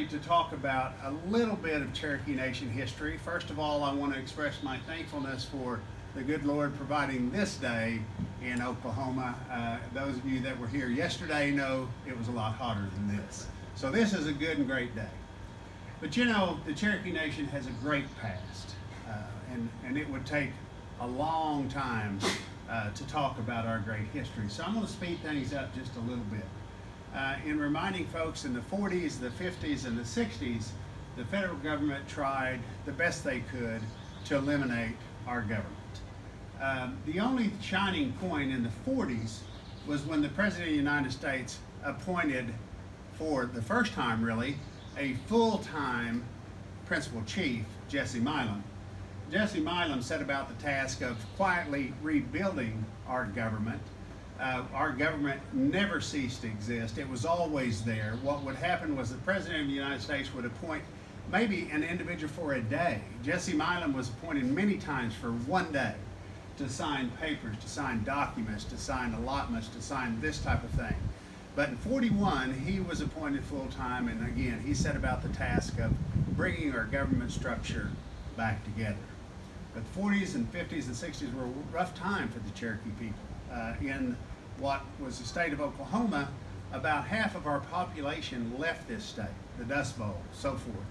opportunity to talk about a little bit of Cherokee Nation history. First of all, I want to express my thankfulness for the good Lord providing this day in Oklahoma. Those of you that were here yesterday know it was a lot hotter than this. So this is a good and great day. But you know, the Cherokee Nation has a great past, and it would take a long time to talk about our great history. So I'm going to speed things up just a little bit. In reminding folks, in the 40s, the 50s, and the 60s, the federal government tried the best they could to eliminate our government. The only shining point in the 40s was when the President of the United States appointed, for the first time really, a full-time principal chief, Jesse Milam. Jesse Milam set about the task of quietly rebuilding our government. Our government never ceased to exist. It was always there. What would happen was the President of the United States would appoint maybe an individual for a day. Jesse Milam was appointed many times for one day to sign papers, to sign documents, to sign allotments, to sign this type of thing. But in 41, he was appointed full-time, and again, he set about the task of bringing our government structure back together. But the 40s and 50s and 60s were a rough time for the Cherokee people. In what was the state of Oklahoma, about half of our population left this state, the Dust Bowl, so forth,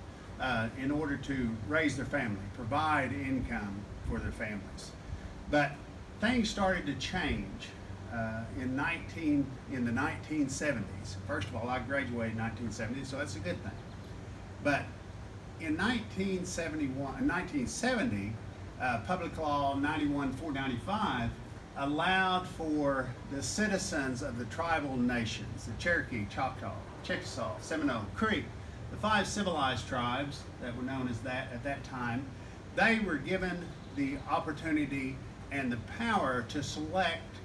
in order to raise their family, provide income for their families. But things started to change in the 1970s. First of all, I graduated in 1970, so that's a good thing. But in 1970, Public Law 91-495 allowed for the citizens of the tribal nations, the Cherokee, Choctaw, Chickasaw, Seminole, Creek, the 5 civilized tribes that were known as that at that time. They were given the opportunity and the power to select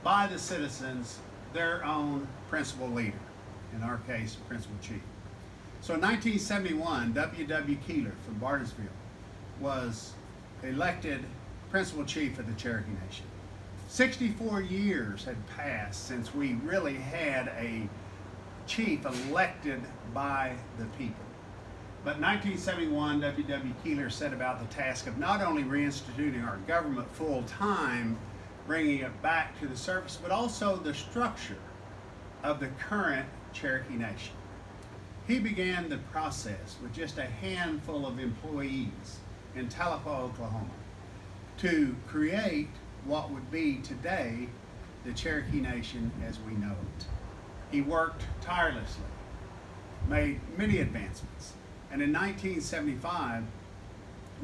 by the citizens their own principal leader, in our case, principal chief. So in 1971, W.W. Keeler from Bartlesville was elected principal chief of the Cherokee Nation. 64 years had passed since we really had a chief elected by the people. But in 1971, W.W. Keeler set about the task of not only reinstituting our government full-time, bringing it back to the surface, but also the structure of the current Cherokee Nation. He began the process with just a handful of employees in Tahlequah, Oklahoma, to create what would be today the Cherokee Nation as we know it. He worked tirelessly, made many advancements, and in 1975,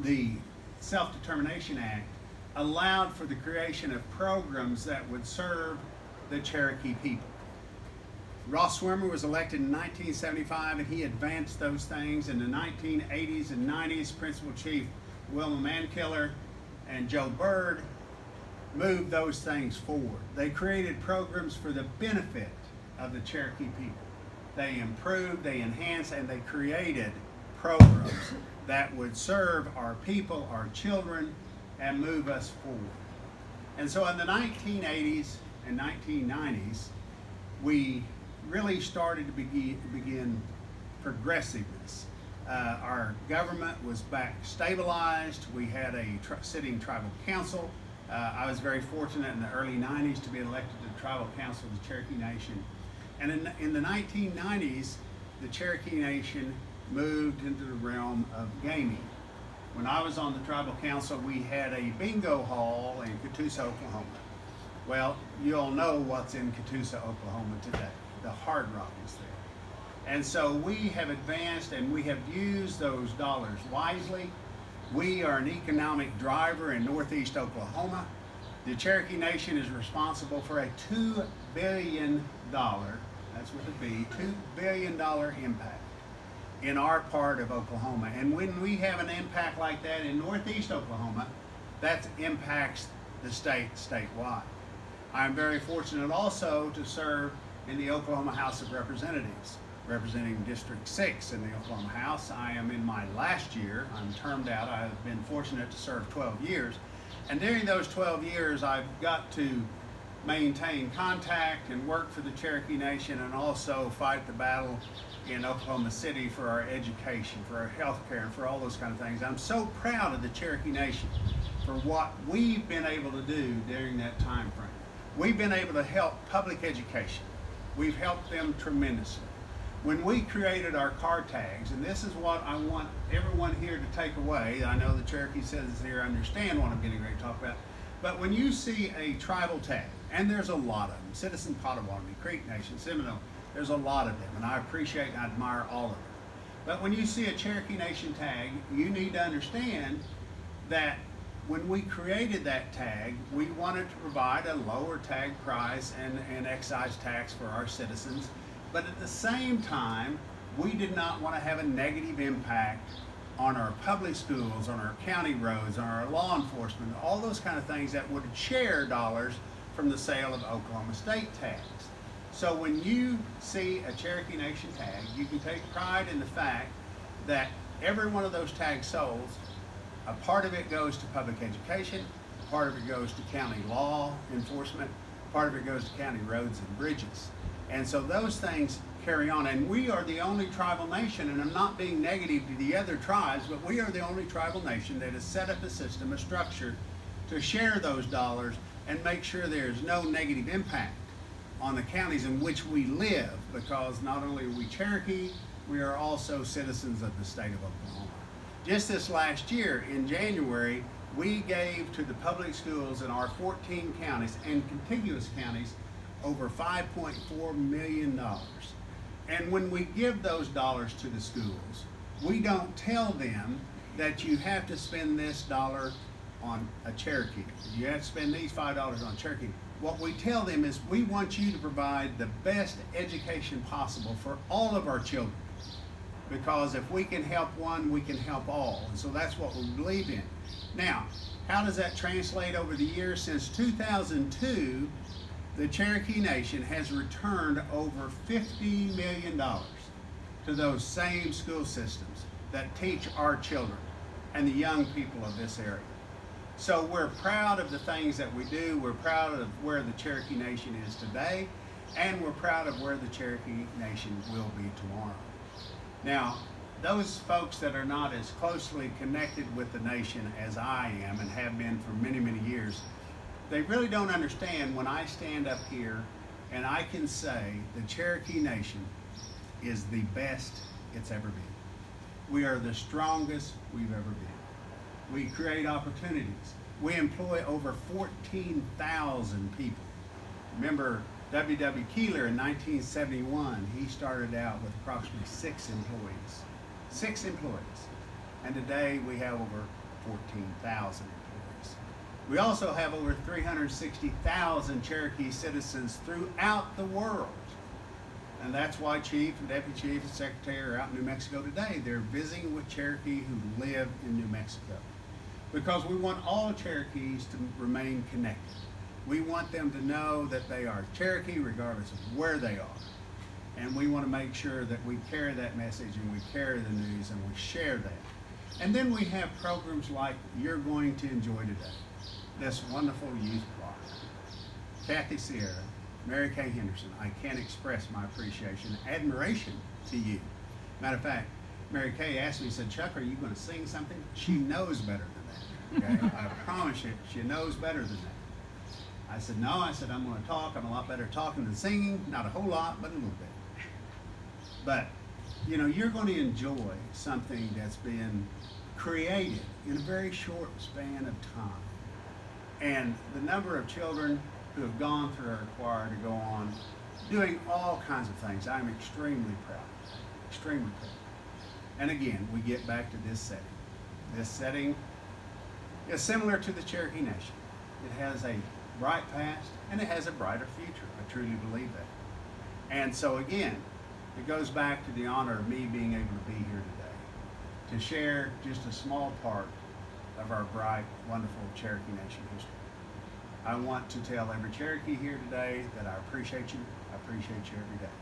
the Self-Determination Act allowed for the creation of programs that would serve the Cherokee people. Ross Swimmer was elected in 1975, and he advanced those things. In the 1980s and 90s, Principal Chief Wilma Mankiller and Joe Byrd moved those things forward. They created programs for the benefit of the Cherokee people. They improved, they enhanced, and they created programs that would serve our people, our children, and move us forward. And so in the 1980s and 1990s, we really started to begin progressiveness. Our government was back stabilized. We had a sitting tribal council. I was very fortunate in the early 90s to be elected to the tribal council of the Cherokee Nation. And in the 1990s, the Cherokee Nation moved into the realm of gaming. When I was on the tribal council, we had a bingo hall in Catoosa, Oklahoma. Well, you all know what's in Catoosa, Oklahoma today. The Hard Rock is there. And so we have advanced and we have used those dollars wisely. We are an economic driver in northeast Oklahoma. The Cherokee Nation is responsible for a $2 billion, that's with a B, $2 billion impact in our part of Oklahoma. And when we have an impact like that in northeast Oklahoma, that impacts the state statewide. I'm very fortunate also to serve in the Oklahoma House of Representatives, representing District 6 in the Oklahoma House. I am in my last year. I'm termed out. I've been fortunate to serve 12 years. And during those 12 years, I've got to maintain contact and work for the Cherokee Nation, and also fight the battle in Oklahoma City for our education, for our health care, and for all those kind of things. I'm so proud of the Cherokee Nation for what we've been able to do during that time frame. We've been able to help public education. We've helped them tremendously. When we created our car tags, and this is what I want everyone here to take away, I know the Cherokee citizens here understand what I'm getting ready to talk about, but when you see a tribal tag, and there's a lot of them, Citizen Potawatomi, Creek Nation, Seminole, there's a lot of them, and I appreciate and admire all of them. But when you see a Cherokee Nation tag, you need to understand that when we created that tag, we wanted to provide a lower tag price and excise tax for our citizens, but at the same time, we did not want to have a negative impact on our public schools, on our county roads, on our law enforcement, all those kind of things that would share dollars from the sale of Oklahoma State tags. So when you see a Cherokee Nation tag, you can take pride in the fact that every one of those tags sold, a part of it goes to public education, a part of it goes to county law enforcement, a part of it goes to county roads and bridges. And so those things carry on, and we are the only tribal nation, and I'm not being negative to the other tribes, but we are the only tribal nation that has set up a system, a structure to share those dollars and make sure there's no negative impact on the counties in which we live, because not only are we Cherokee, we are also citizens of the state of Oklahoma. Just this last year, in January, we gave to the public schools in our 14 counties and contiguous counties over $5.4 million. And when we give those dollars to the schools, we don't tell them that you have to spend this dollar on a Cherokee. You have to spend these $5 on Cherokee. What we tell them is we want you to provide the best education possible for all of our children. Because if we can help one, we can help all. And so that's what we believe in. Now, how does that translate over the years? Since 2002, the Cherokee Nation has returned over $50 million to those same school systems that teach our children and the young people of this area. So we're proud of the things that we do. We're proud of where the Cherokee Nation is today, and we're proud of where the Cherokee Nation will be tomorrow. Now, those folks that are not as closely connected with the nation as I am and have been for many, many years, they really don't understand when I stand up here and I can say the Cherokee Nation is the best it's ever been. We are the strongest we've ever been. We create opportunities. We employ over 14,000 people. Remember, W.W. Keeler in 1971, he started out with approximately 6 employees. 6 employees. And today we have over 14,000 employees. We also have over 360,000 Cherokee citizens throughout the world. And that's why Chief and Deputy Chief and Secretary are out in New Mexico today. They're visiting with Cherokee who live in New Mexico. Because we want all Cherokees to remain connected. We want them to know that they are Cherokee regardless of where they are. And we want to make sure that we carry that message and we carry the news and we share that. And then we have programs like you're going to enjoy today. This wonderful youth choir. Kathy Sierra, Mary Kay Henderson, I can't express my appreciation, admiration to you. Matter of fact, Mary Kay asked me, said, Chuck, are you going to sing something? She knows better than that. Okay? I promise you, she knows better than that. I said, no, I said, I'm going to talk. I'm a lot better talking than singing. Not a whole lot, but a little bit. But, you know, you're going to enjoy something that's been created in a very short span of time. And the number of children who have gone through our choir to go on doing all kinds of things, I'm extremely proud. Extremely proud. And again, we get back to this setting. This setting is similar to the Cherokee Nation. It has a bright past and it has a brighter future. I truly believe that. And so again, it goes back to the honor of me being able to be here today to share just a small part of our bright, wonderful Cherokee Nation history. I want to tell every Cherokee here today that I appreciate you. I appreciate you every day.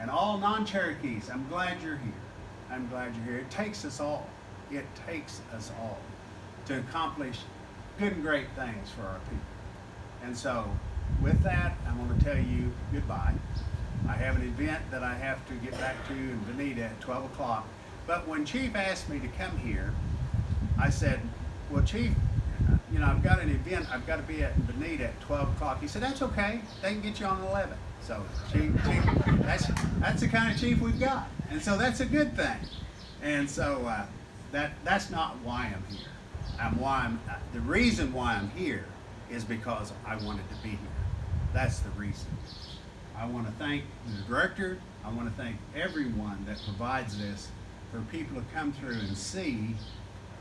And all non-Cherokees, I'm glad you're here. I'm glad you're here. It takes us all. It takes us all to accomplish good and great things for our people. And so with that, I'm going to tell you goodbye. I have an event that I have to get back to in Bonita at 12 o'clock. But when Chief asked me to come here, I said, well, Chief, you know, I've got an event, I've got to be at Bonita at 12 o'clock. He said, that's okay, they can get you on 11. So, Chief, that's the kind of chief we've got. And so that's a good thing. And so that's not why I'm here. The reason why I'm here is because I wanted to be here. That's the reason. I want to thank the director. I want to thank everyone that provides this for people to come through and see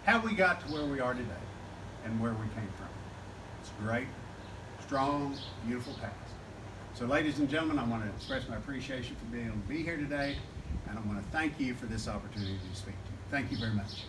how we got to where we are today and where we came from. It's a great, strong, beautiful past. So ladies and gentlemen, I want to express my appreciation for being able to be here today, and I want to thank you for this opportunity to speak to you. Thank you very much.